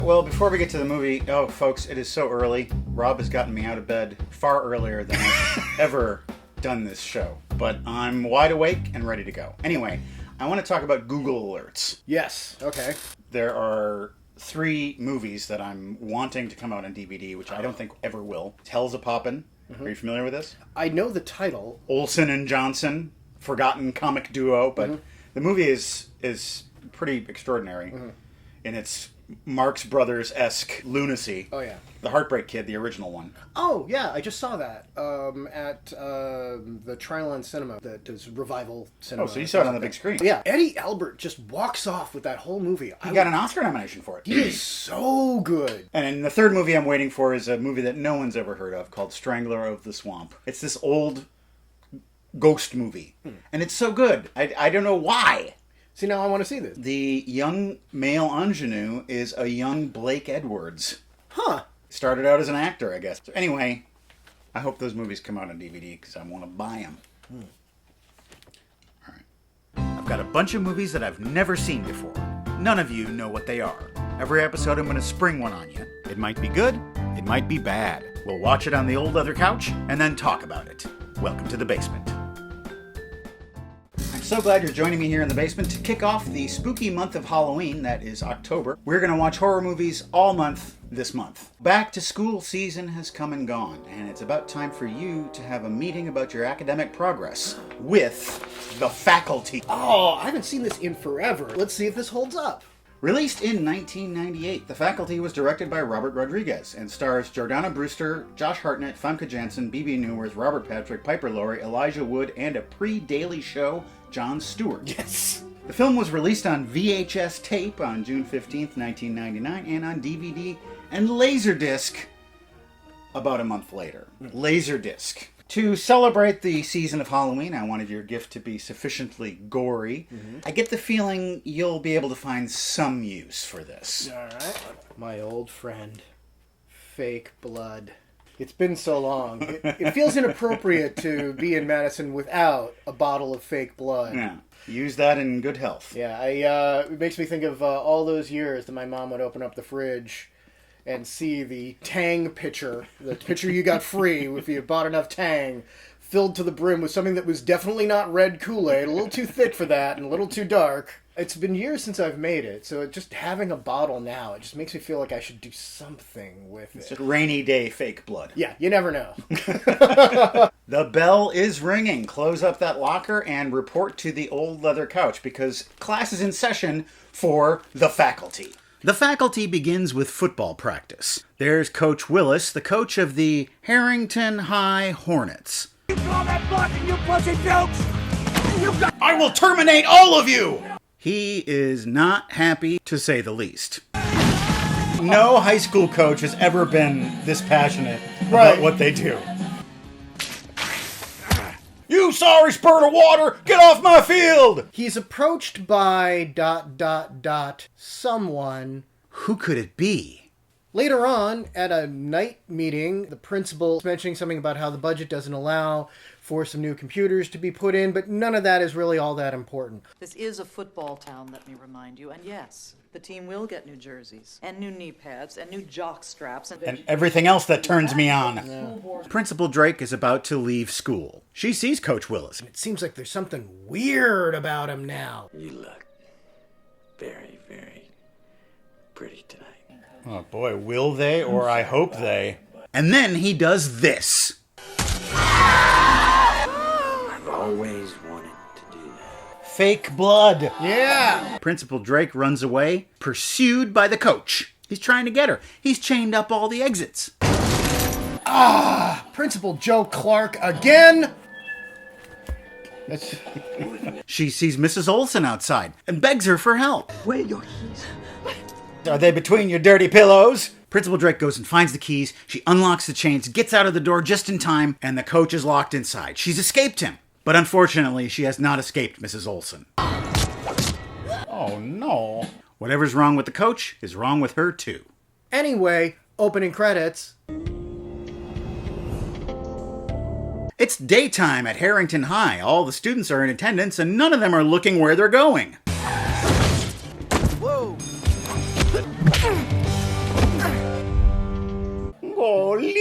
Well, before we get to the movie, oh, folks, it is so early. Rob has gotten me out of bed far earlier than I've ever done this show. But I'm wide awake and ready to go. Anyway, I want to talk about Google Alerts. Yes, okay. There are 3 movies that I'm wanting to come out on DVD, which I don't think ever will. Hell's a Poppin'. Are you familiar with this? I know the title. Olsen and Johnson, forgotten comic duo, but the movie is pretty extraordinary in its Marx Brothers-esque lunacy. Oh, yeah. The Heartbreak Kid, the original one. Oh, yeah, I just saw that at the Triland Cinema, that does revival cinema. Oh, so you saw it on the big screen. Yeah, Eddie Albert just walks off with that whole movie. He got an Oscar nomination for it. He is so good. And the third movie I'm waiting for is a movie that no one's ever heard of called Strangler of the Swamp. It's this old ghost movie. And it's so good. I don't know why. See, now I want to see this. The young male ingenue is a young Blake Edwards. Huh. Started out as an actor, I guess. So anyway, I hope those movies come out on DVD because I want to buy them. All right. I've got a bunch of movies that I've never seen before. None of you know what they are. Every episode I'm going to spring one on you. It might be good, it might be bad. We'll watch it on the old leather couch and then talk about it. Welcome to the basement. I'm so glad you're joining me here in the basement to kick off the spooky month of Halloween, that is October. We're going to watch horror movies all month this month. Back to school season has come and gone, and it's about time for you to have a meeting about your academic progress with the faculty. Oh, I haven't seen this in forever. Let's see if this holds up. Released in 1998, The Faculty was directed by Robert Rodriguez and stars Jordana Brewster, Josh Hartnett, Famke Janssen, B.B. Newirth, Robert Patrick, Piper Laurie, Elijah Wood, and a pre-Daily Show Jon Stewart. Yes. The film was released on VHS tape on June 15th, 1999, and on DVD and Laserdisc about a month later. Laserdisc. To celebrate the season of Halloween, I wanted your gift to be sufficiently gory. I get the feeling you'll be able to find some use for this. All right. My old friend, fake blood. It's been so long. It feels inappropriate to be in Madison without a bottle of fake blood. Yeah. Use that in good health. Yeah, it makes me think of all those years that my mom would open up the fridge and see the Tang pitcher, the pitcher you got free if you bought enough Tang, filled to the brim with something that was definitely not red Kool-Aid, a little too thick for that and a little too dark. It's been years since I've made it, so just having a bottle now, it just makes me feel like I should do something with it. It's just rainy day fake blood. Yeah, you never know. The bell is ringing. Close up that locker and report to the old leather couch because class is in session for The Faculty. The Faculty begins with football practice. There's Coach Willis, the coach of the Harrington High Hornets. You call that blocking, you pussy jokes? I will terminate all of you! He is not happy, to say the least. No high school coach has ever been this passionate about what they do. You sorry spurt of water, get off my field! He's approached by ... someone. Who could it be? Later on, at a night meeting, the principal is mentioning something about how the budget doesn't allow for some new computers to be put in, but none of that is really all that important. This is a football town, let me remind you, and yes, the team will get new jerseys, and new knee pads, and new jock straps, And everything else that turns me on. Yeah. Principal Drake is about to leave school. She sees Coach Willis. It seems like there's something weird about him now. You look very, very pretty tonight. Oh boy, will they, or I hope they. And then he does this. I've always wanted to do that. Fake blood. Yeah! Principal Drake runs away, pursued by the coach. He's trying to get her. He's chained up all the exits. Principal Joe Clark again? She sees Mrs. Olsen outside and begs her for help. Where are your keys? Are they between your dirty pillows? Principal Drake goes and finds the keys. She unlocks the chains, gets out of the door just in time, and the coach is locked inside. She's escaped him. But unfortunately, she has not escaped Mrs. Olsen. Oh no. Whatever's wrong with the coach is wrong with her too. Anyway, opening credits. It's daytime at Harrington High. All the students are in attendance and none of them are looking where they're going. Whoa!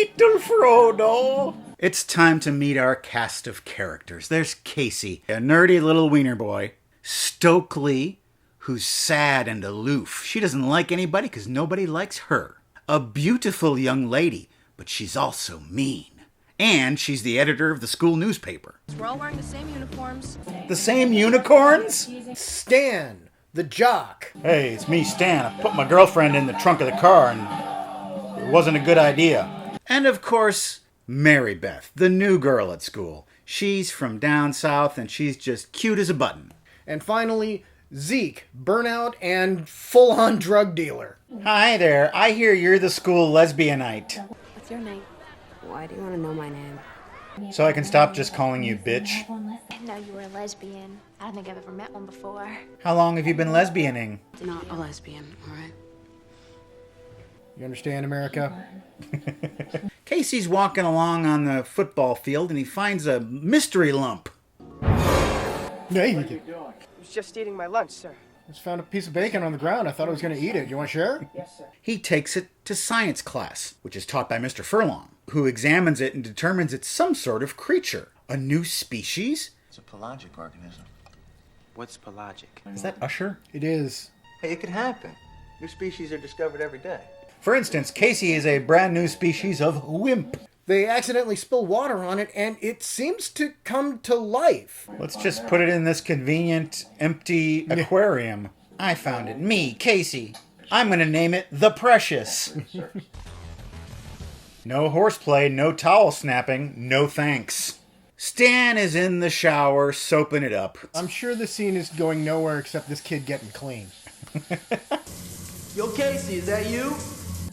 little Frodo. It's time to meet our cast of characters. There's Casey, a nerdy little wiener boy. Stokely, who's sad and aloof. She doesn't like anybody because nobody likes her. A beautiful young lady, but she's also mean. And she's the editor of the school newspaper. We're all wearing the same uniforms. The same unicorns? Stan, the jock. Hey, it's me, Stan. I put my girlfriend in the trunk of the car and it wasn't a good idea. And of course, Mary Beth, the new girl at school. She's from down south and she's just cute as a button. And finally, Zeke, burnout and full-on drug dealer. Hi there. I hear you're the school lesbianite. What's your name? Why do you want to know my name? So I can stop just calling you bitch? I didn't know you were a lesbian. I don't think I've ever met one before. How long have you been lesbianing? Not a lesbian, all right? You understand, America? Casey's walking along on the football field and he finds a mystery lump. Yeah, you did. I was just eating my lunch, sir. Just found a piece of bacon on the ground. I thought I was going to eat it. You want to share? Yes, sir. He takes it to science class, which is taught by Mr. Furlong, who examines it and determines it's some sort of creature. A new species? It's a pelagic organism. What's pelagic? Is that Usher? It is. Hey, it could happen. New species are discovered every day. For instance, Casey is a brand new species of wimp. They accidentally spill water on it, and it seems to come to life. Let's just put it in this convenient, empty aquarium. I found it. Me, Casey. I'm going to name it The Precious. No horseplay, no towel snapping, no thanks. Stan is in the shower, soaping it up. I'm sure the scene is going nowhere except this kid getting clean. Yo, Casey, is that you?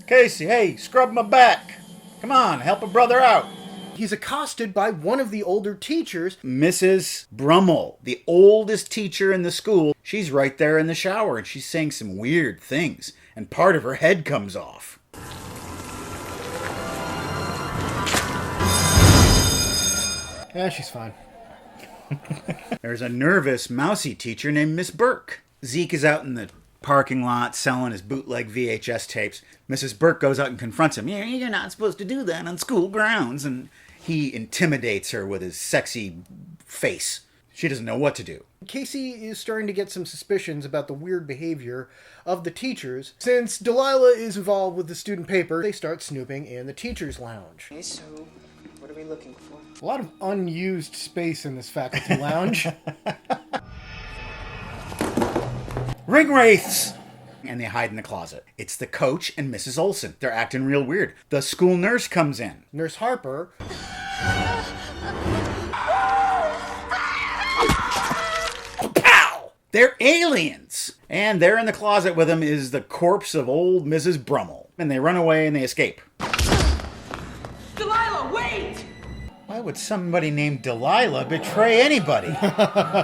Casey, hey, scrub my back. Come on, help a brother out. He's accosted by one of the older teachers. Mrs. Brummel, the oldest teacher in the school. She's right there in the shower and she's saying some weird things. And part of her head comes off. Yeah, she's fine. There's a nervous, mousy teacher named Miss Burke. Zeke is out in the parking lot selling his bootleg VHS tapes. Mrs. Burke goes out and confronts him. You're not supposed to do that on school grounds. And he intimidates her with his sexy face. She doesn't know what to do. Casey is starting to get some suspicions about the weird behavior of the teachers. Since Delilah is involved with the student paper, they start snooping in the teacher's lounge. Okay, so what are we looking for? A lot of unused space in this faculty lounge. Ring wraiths! And they hide in the closet. It's the coach and Mrs. Olson. They're acting real weird. The school nurse comes in. Nurse Harper. Pow! They're aliens! And there in the closet with them is the corpse of old Mrs. Brummel. And they run away and they escape. Delilah, wait! Why would somebody named Delilah betray anybody?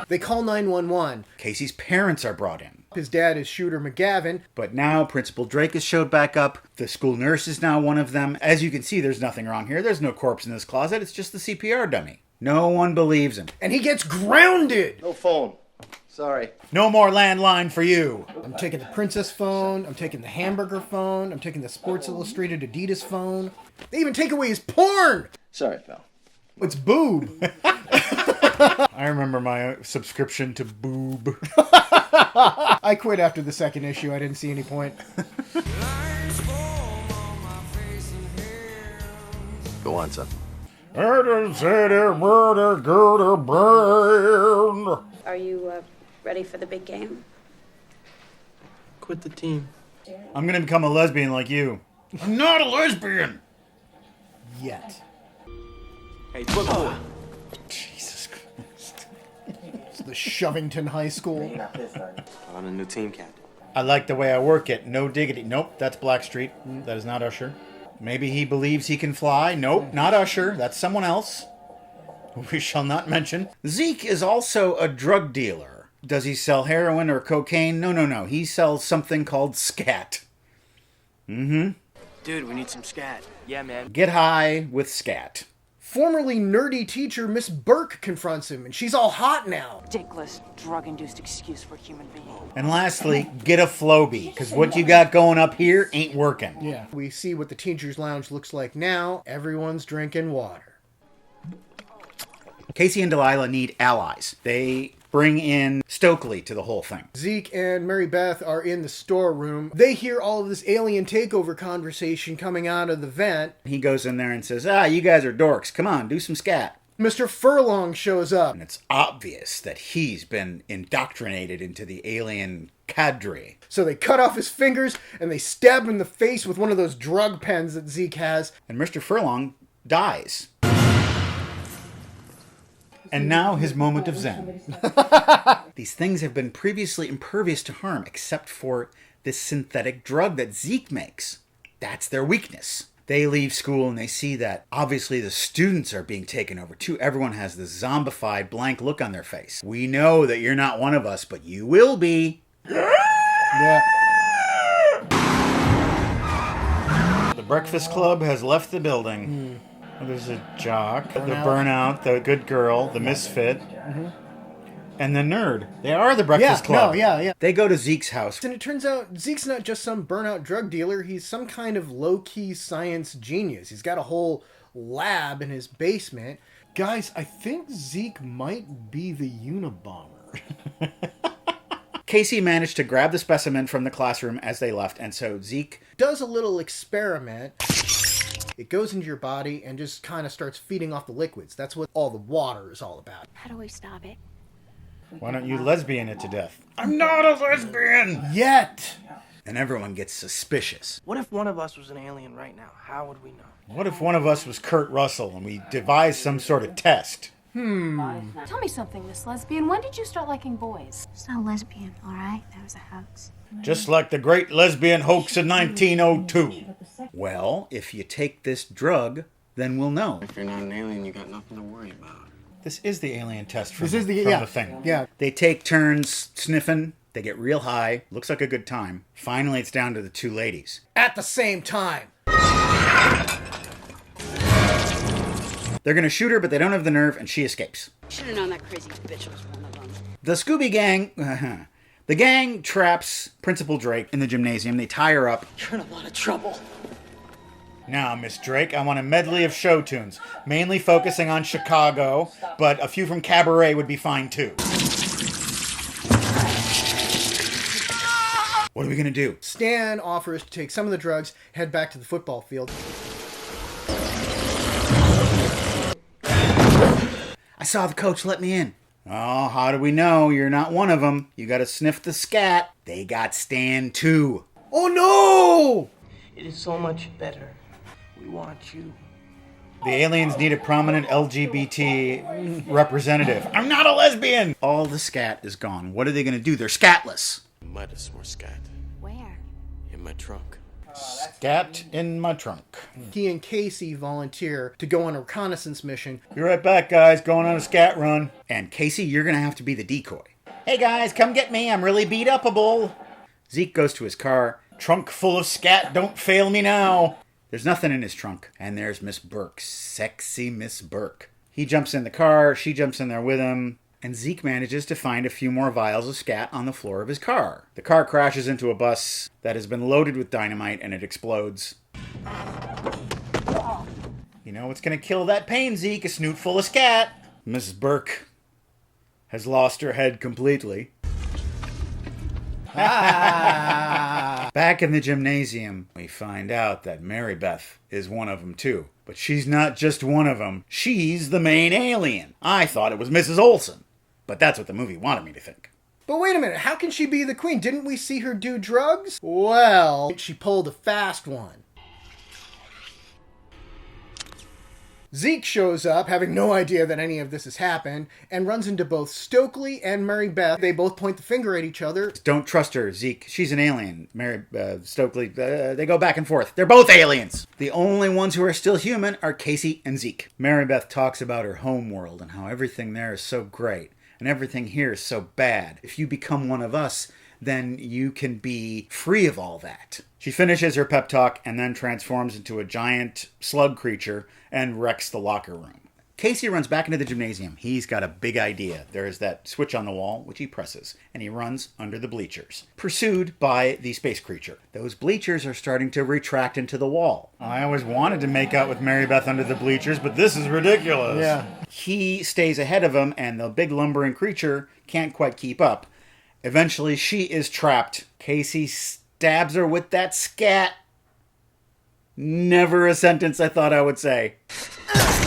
They call 911. Casey's parents are brought in. His dad is Shooter McGavin. But now Principal Drake has showed back up. The school nurse is now one of them. As you can see, there's nothing wrong here. There's no corpse in this closet. It's just the CPR dummy. No one believes him. And he gets grounded! No phone. Sorry. No more landline for you. I'm taking the Princess phone. I'm taking the Hamburger phone. I'm taking the Sports Illustrated Adidas phone. They even take away his porn! Sorry, pal. It's boob. I remember my subscription to Boob. I quit after the second issue. I didn't see any point. Go on, son. Are you ready for the big game? Quit the team. I'm gonna become a lesbian like you. I'm not a lesbian! Yet. Hey, book boy. Jesus Christ. It's the Shovington High School. I'm a new team captain. I like the way I work it. No diggity. Nope, that's Blackstreet. That is not Usher. Maybe he believes he can fly. Nope, not Usher. That's someone else. We shall not mention. Zeke is also a drug dealer. Does he sell heroin or cocaine? No. He sells something called scat. Dude, we need some scat. Yeah, man. Get high with scat. Formerly nerdy teacher Miss Burke confronts him, and she's all hot now. Ridiculous, drug-induced excuse for a human being. And lastly, get a Flowbee, because what you got going up here ain't working. Yeah. We see what the teacher's lounge looks like now. Everyone's drinking water. Casey and Delilah need allies. They bring in Stokely to the whole thing. Zeke and Mary Beth are in the storeroom. They hear all of this alien takeover conversation coming out of the vent. He goes in there and says, you guys are dorks. Come on, do some scat. Mr. Furlong shows up. And it's obvious that he's been indoctrinated into the alien cadre. So they cut off his fingers and they stab him in the face with one of those drug pens that Zeke has. And Mr. Furlong dies. And now his moment of zen. These things have been previously impervious to harm, except for this synthetic drug that Zeke makes. That's their weakness. They leave school and they see that obviously the students are being taken over too. Everyone has this zombified blank look on their face. We know that you're not one of us, but you will be. Yeah. The Breakfast Club has left the building. There's a jock, the burnout, the good girl, the misfit, and the nerd. They are the Breakfast Club. Yeah. They go to Zeke's house. And it turns out Zeke's not just some burnout drug dealer. He's some kind of low-key science genius. He's got a whole lab in his basement. Guys, I think Zeke might be the Unabomber. Casey managed to grab the specimen from the classroom as they left, and so Zeke does a little experiment. It goes into your body and just kind of starts feeding off the liquids. That's what all the water is all about. How do we stop it? Why don't you lesbian it to death? I'm not a lesbian! Yet! And everyone gets suspicious. What if one of us was an alien right now? How would we know? What if one of us was Kurt Russell and we devised some sort of test? Tell me something, Miss Lesbian. When did you start liking boys? It's not lesbian, all right? That was a hoax. Just like the great lesbian hoax in 1902. Well, if you take this drug, then we'll know. If you're not an alien, you got nothing to worry about. This is the alien test from, This is from the thing. Yeah. They take turns sniffing. They get real high. Looks like a good time. Finally, it's down to the two ladies. At the same time. They're going to shoot her, but they don't have the nerve, and she escapes. Should have known that crazy bitch was one of them. The Scooby Gang... The gang traps Principal Drake in the gymnasium. They tie her up. You're in a lot of trouble. Now, Miss Drake, I want a medley of show tunes, mainly focusing on Chicago, but a few from Cabaret would be fine too. What are we gonna do? Stan offers to take some of the drugs, head back to the football field. I saw the coach let me in. Oh, how do we know you're not one of them? You gotta sniff the scat. They got Stan too. Oh no! It is so much better. We want you. The aliens need a prominent LGBT representative. I'm not a lesbian! All the scat is gone. What are they gonna do? They're scatless. Might have some more scat. Where? In my trunk. Scat in my trunk. He and Casey volunteer to go on a reconnaissance mission. Be right back, guys. Going on a scat run. And Casey, you're gonna have to be the decoy. Hey guys, come get me. I'm really beat upable. Zeke goes to his car. Trunk full of scat. Don't fail me now. There's nothing in his trunk. And there's Miss Burke. Sexy Miss Burke. He jumps in the car. She jumps in there with him. And Zeke manages to find a few more vials of scat on the floor of his car. The car crashes into a bus that has been loaded with dynamite and it explodes. You know what's gonna kill that pain, Zeke? A snoot full of scat. Mrs. Burke has lost her head completely. Back in the gymnasium, we find out that Mary Beth is one of them too. But she's not just one of them. She's the main alien. I thought it was Mrs. Olsen. But that's what the movie wanted me to think. But wait a minute, how can she be the queen? Didn't we see her do drugs? Well, she pulled a fast one. Zeke shows up, having no idea that any of this has happened, and runs into both Stokely and Mary Beth. They both point the finger at each other. Don't trust her, Zeke. She's an alien. Stokely, they go back and forth. They're both aliens. The only ones who are still human are Casey and Zeke. Mary Beth talks about her home world and how everything there is so great, and everything here is so bad. If you become one of us, then you can be free of all that. She finishes her pep talk and then transforms into a giant slug creature and wrecks the locker room. Casey runs back into the gymnasium. He's got a big idea. There is that switch on the wall, which he presses, and he runs under the bleachers, pursued by the space creature. Those bleachers are starting to retract into the wall. I always wanted to make out with Mary Beth under the bleachers, but this is ridiculous. Yeah. He stays ahead of him, and the big lumbering creature can't quite keep up. Eventually, she is trapped. Casey stabs her with that scat. Never a sentence I thought I would say.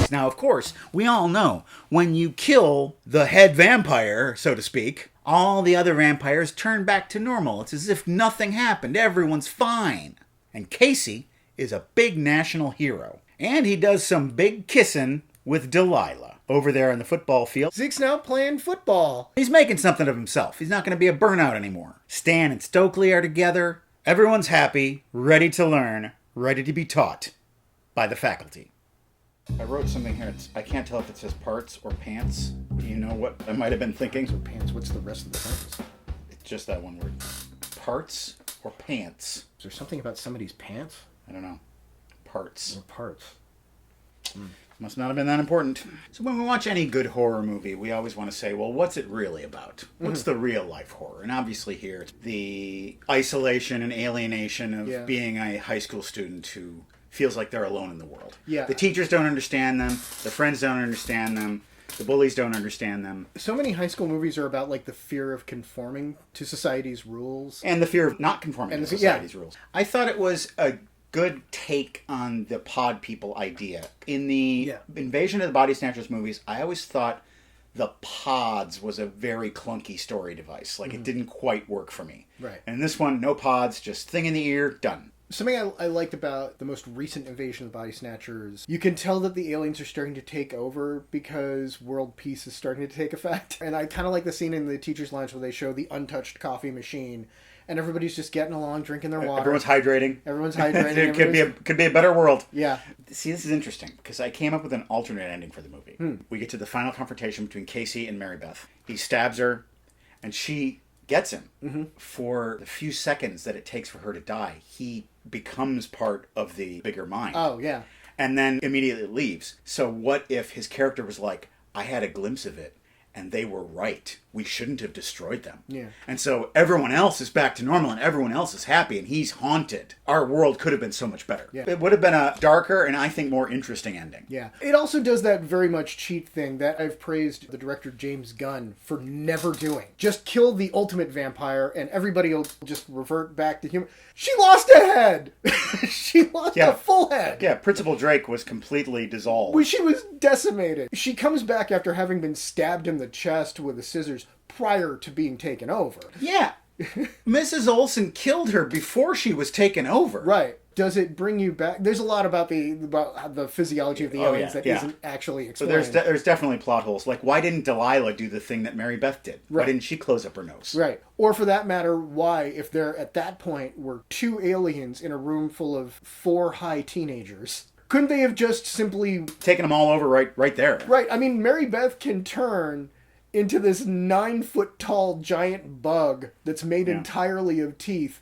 Now, of course, we all know when you kill the head vampire, so to speak, all the other vampires turn back to normal. It's as if nothing happened. Everyone's fine. And Casey is a big national hero. And he does some big kissing with Delilah over there in the football field. Zeke's now playing football. He's making something of himself. He's not going to be a burnout anymore. Stan and Stokely are together. Everyone's happy, ready to learn, ready to be taught by the faculty. I wrote something here. I can't tell if it says parts or pants. You know what I might have been thinking? So pants, what's the rest of the sentence? It's just that one word. Parts or pants. Is there something about somebody's pants? I don't know. Parts. Or parts. Must not have been that important. So when we watch any good horror movie, we always want to say, well, what's it really about? What's the real life horror? And obviously here, it's the isolation and alienation of being a high school student who feels like they're alone in the world. Yeah. The teachers don't understand them. The friends don't understand them. The bullies don't understand them. So many high school movies are about like the fear of conforming to society's rules. And the fear of not conforming to society's rules. I thought it was a good take on the pod people idea. In the Invasion of the Body Snatchers movies, I always thought the pods was a very clunky story device. Like it didn't quite work for me. Right. And in this one, no pods, just thing in the ear, done. Something I liked about the most recent Invasion of the Body Snatchers, you can tell that the aliens are starting to take over because world peace is starting to take effect. And I kind of like the scene in the teacher's lounge where they show the untouched coffee machine and everybody's just getting along, drinking their water. Everyone's hydrating. It could be a better world. Yeah. See, this is interesting because I came up with an alternate ending for the movie. We get to the final confrontation between Casey and Mary Beth. He stabs her and she gets him. For the few seconds that it takes for her to die, he becomes part of the bigger mind. Oh, yeah. And then immediately leaves. So what if his character was like, I had a glimpse of it and they were right. We shouldn't have destroyed them. Yeah. And so everyone else is back to normal and everyone else is happy and he's haunted. Our world could have been so much better. Yeah. It would have been a darker and I think more interesting ending. Yeah. It also does that very much cheat thing that I've praised the director James Gunn for never doing. Just kill the ultimate vampire and everybody will just revert back to human. She lost a head! She lost a full head! Yeah, Principal Drake was completely dissolved. She was decimated. She comes back after having been stabbed in the chest with the scissors prior to being taken over. Yeah. Mrs. Olsen killed her before she was taken over. Right. Does it bring you back? There's a lot about the physiology of the aliens that isn't actually explained. So there's definitely plot holes. Like, why didn't Delilah do the thing that Mary Beth did? Right. Why didn't she close up her nose? Right. Or for that matter, why, if there at that point were 2 aliens in a room full of 4 high teenagers, couldn't they have just simply taken them all over right there? Right. I mean, Mary Beth can turn into this 9-foot-tall giant bug that's made entirely of teeth.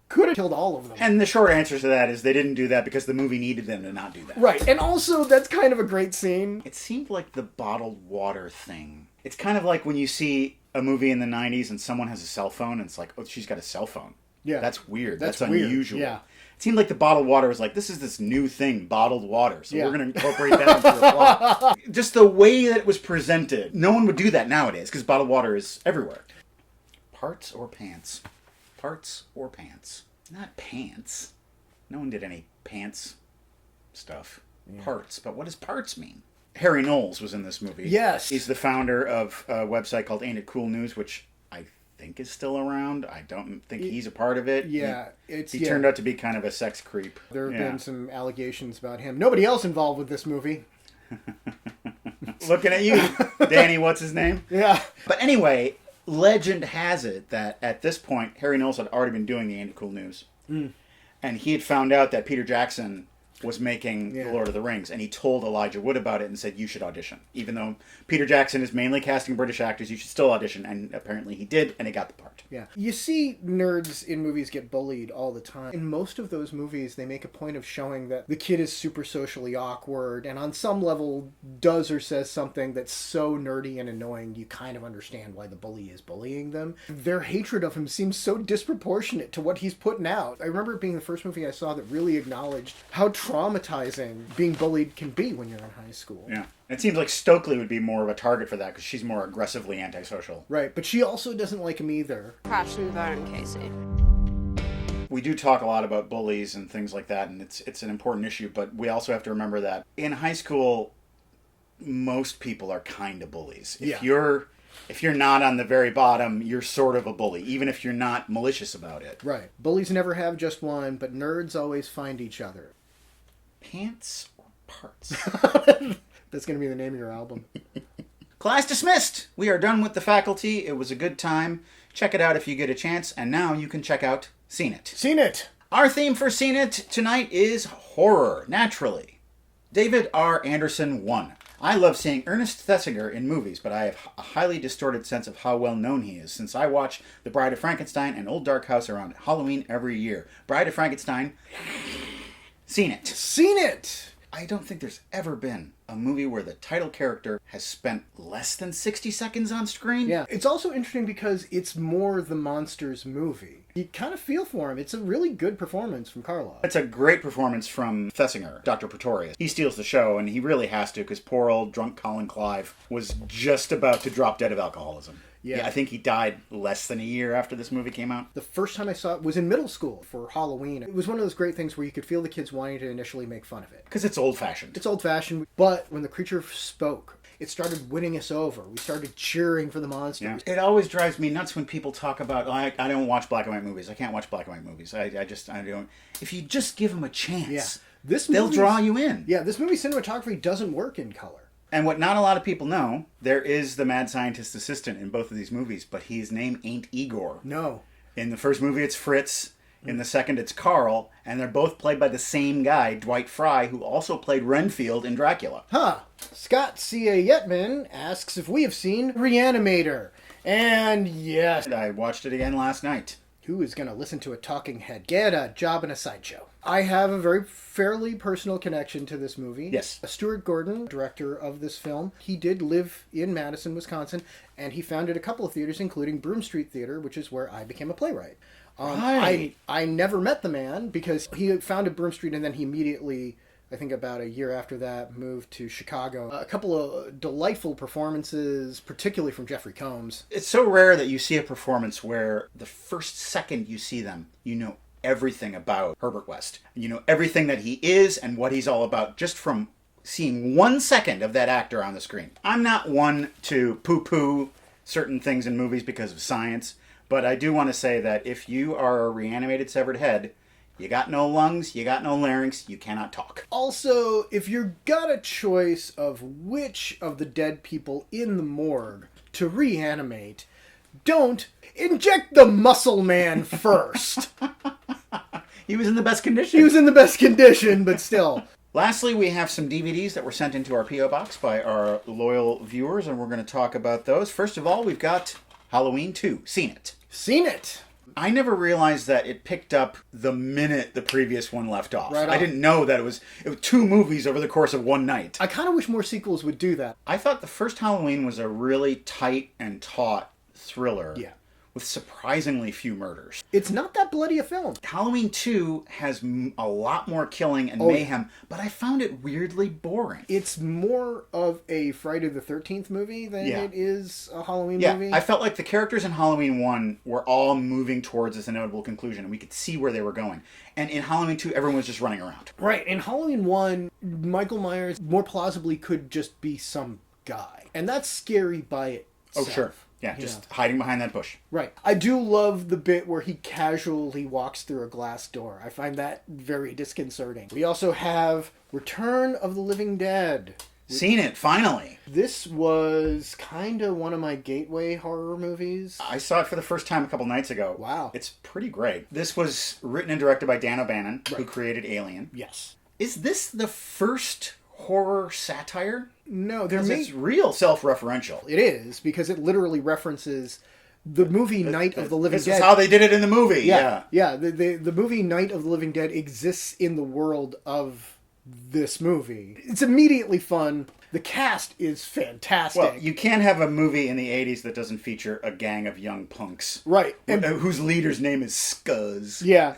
Could have killed all of them. And the short answer to that is they didn't do that because the movie needed them to not do that. Right. And also, that's kind of a great scene. It seemed like the bottled water thing. It's kind of like when you see a movie in the 90s and someone has a cell phone and it's like, oh, she's got a cell phone. Yeah. That's weird. That's weird. unusual. Yeah. It seemed like the bottled water was like, this is this new thing, bottled water. So we're going to incorporate that into the plot. Just the way that it was presented. No one would do that nowadays because bottled water is everywhere. Parts or pants? Parts or pants? Not pants. No one did any pants stuff. Yeah. Parts. But what does parts mean? Harry Knowles was in this movie. Yes. He's the founder of a website called Ain't It Cool News, which I think is still around. I don't think he's a part of it. Yeah. He turned out to be kind of a sex creep. There have been some allegations about him. Nobody else involved with this movie. Looking at you, Danny, what's his name? Yeah. But anyway, legend has it that at this point, Harry Knowles had already been doing the Ain't It Cool News. And he had found out that Peter Jackson was making The Lord of the Rings, and he told Elijah Wood about it and said, you should audition. Even though Peter Jackson is mainly casting British actors, you should still audition, and apparently he did, and he got the part. Yeah. You see nerds in movies get bullied all the time. In most of those movies, they make a point of showing that the kid is super socially awkward, and on some level does or says something that's so nerdy and annoying, you kind of understand why the bully is bullying them. Their hatred of him seems so disproportionate to what he's putting out. I remember it being the first movie I saw that really acknowledged how traumatizing being bullied can be when you're in high school. Yeah. It seems like Stokely would be more of a target for that because she's more aggressively antisocial. Right, but she also doesn't like him either. Crash and burn, Casey. We do talk a lot about bullies and things like that, and it's an important issue, but we also have to remember that in high school, most people are kind of bullies. If you're not on the very bottom, you're sort of a bully, even if you're not malicious about it. Right. Bullies never have just one, but nerds always find each other. Pants or parts? That's going to be the name of your album. Class dismissed! We are done with the faculty. It was a good time. Check it out if you get a chance, and now you can check out Seen It. Seen It! Our theme for Seen It tonight is horror, naturally. David R. Anderson 1. I love seeing Ernest Thesiger in movies, but I have a highly distorted sense of how well known he is, since I watch The Bride of Frankenstein and Old Dark House around Halloween every year. Bride of Frankenstein, Seen It. Seen It! I don't think there's ever been a movie where the title character has spent less than 60 seconds on screen. Yeah. It's also interesting because it's more the monsters movie. You kind of feel for him. It's a really good performance from Karloff. It's a great performance from Thesiger, Dr. Pretorius. He steals the show, and he really has to, because poor old drunk Colin Clive was just about to drop dead of alcoholism. Yeah, I think he died less than a year after this movie came out. The first time I saw it was in middle school for Halloween. It was one of those great things where you could feel the kids wanting to initially make fun of it. Because it's old-fashioned. It's old-fashioned, but when the creature spoke, it started winning us over. We started cheering for the monsters. Yeah. It always drives me nuts when people talk about, I don't watch black and white movies. I can't watch black and white movies. I don't. If you just give them a chance, they'll draw you in. Yeah, this movie's cinematography doesn't work in color. And what not a lot of people know, there is the mad scientist assistant in both of these movies, but his name ain't Igor. No. In the first movie, it's Fritz. In the second, it's Carl. And they're both played by the same guy, Dwight Fry, who also played Renfield in Dracula. Huh. Scott C.A. Yetman asks if we have seen Reanimator. And yes. I watched it again last night. Who is going to listen to a talking head get a job in a sideshow? I have a very fairly personal connection to this movie. Yes. Stuart Gordon, director of this film, he did live in Madison, Wisconsin, and he founded a couple of theaters, including Broome Street Theater, which is where I became a playwright. Right. I never met the man because he founded Broome Street and then he immediately, I think about a year after that, moved to Chicago. A couple of delightful performances, particularly from Jeffrey Combs. It's so rare that you see a performance where the first second you see them, you know everything about Herbert West. You know everything that he is and what he's all about just from seeing 1 second of that actor on the screen. I'm not one to poo-poo certain things in movies because of science, but I do want to say that if you are a reanimated severed head, you got no lungs, you got no larynx, you cannot talk. Also, if you've got a choice of which of the dead people in the morgue to reanimate, don't inject the muscle man first. He was in the best condition. He was in the best condition, but still. Lastly, we have some DVDs that were sent into our P.O. Box by our loyal viewers, and we're going to talk about those. First of all, we've got Halloween 2, Seen It. Seen It! I never realized that it picked up the minute the previous one left off. Right on. I didn't know that it was 2 movies over the course of one night. I kind of wish more sequels would do that. I thought the first Halloween was a really tight and taut thriller. Yeah. With surprisingly few murders. It's not that bloody a film. Halloween 2 has a lot more killing and mayhem, but I found it weirdly boring. It's more of a Friday the 13th movie than it is a Halloween movie. I felt like the characters in Halloween 1 were all moving towards this inevitable conclusion, and we could see where they were going. And in Halloween 2, everyone was just running around. Right. In Halloween 1, Michael Myers more plausibly could just be some guy. And that's scary by itself. Oh, sure. Yeah, just hiding behind that bush. Right. I do love the bit where he casually walks through a glass door. I find that very disconcerting. We also have Return of the Living Dead. Seen it, finally. This was kind of one of my gateway horror movies. I saw it for the first time a couple nights ago. Wow. It's pretty great. This was written and directed by Dan O'Bannon, who created Alien. Yes. Is this the first horror satire? No, Because it's real self-referential. It is, because it literally references the movie Night of the Living Dead. This is how they did it in the movie. Yeah. The movie Night of the Living Dead exists in the world of this movie. It's immediately fun. The cast is fantastic. Well, you can't have a movie in the 80s that doesn't feature a gang of young punks. Right. And whose leader's name is Scuzz. Yeah.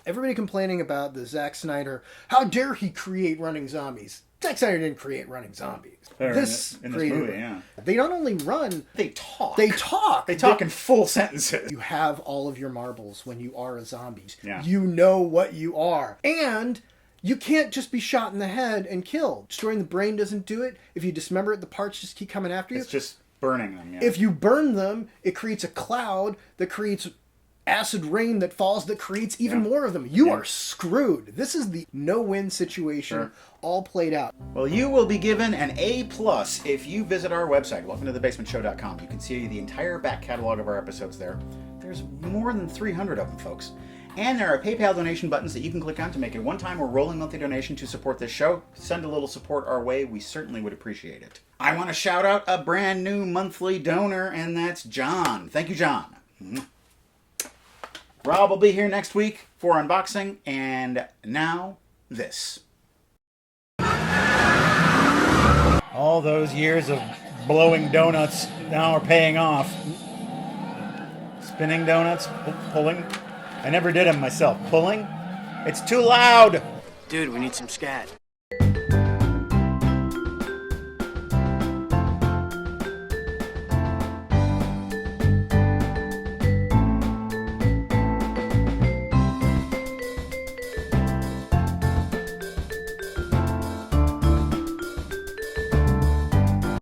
Everybody complaining about the Zack Snyder, how dare he create running zombies? Zack Snyder didn't create running zombies. In this movie, yeah. They not only run, they talk. They talk. They talk in full sentences. You have all of your marbles when you are a zombie. Yeah. You know what you are. And you can't just be shot in the head and killed. Destroying the brain doesn't do it. If you dismember it, the parts just keep coming after you. It's just burning them, yeah. If you burn them, it creates a cloud that creates acid rain that falls that creates even more of them. You are screwed. This is the no-win situation all played out. Well, you will be given an A+ if you visit our website, welcometothebasementshow.com. You can see the entire back catalog of our episodes there. There's more than 300 of them, folks. And there are PayPal donation buttons that you can click on to make a one-time or rolling monthly donation to support this show. Send a little support our way. We certainly would appreciate it. I want to shout out a brand new monthly donor, and that's John. Thank you, John. Rob will be here next week for unboxing, and now this. All those years of blowing donuts now are paying off. Spinning donuts, pulling. I never did them myself. Pulling? It's too loud! Dude, we need some scat.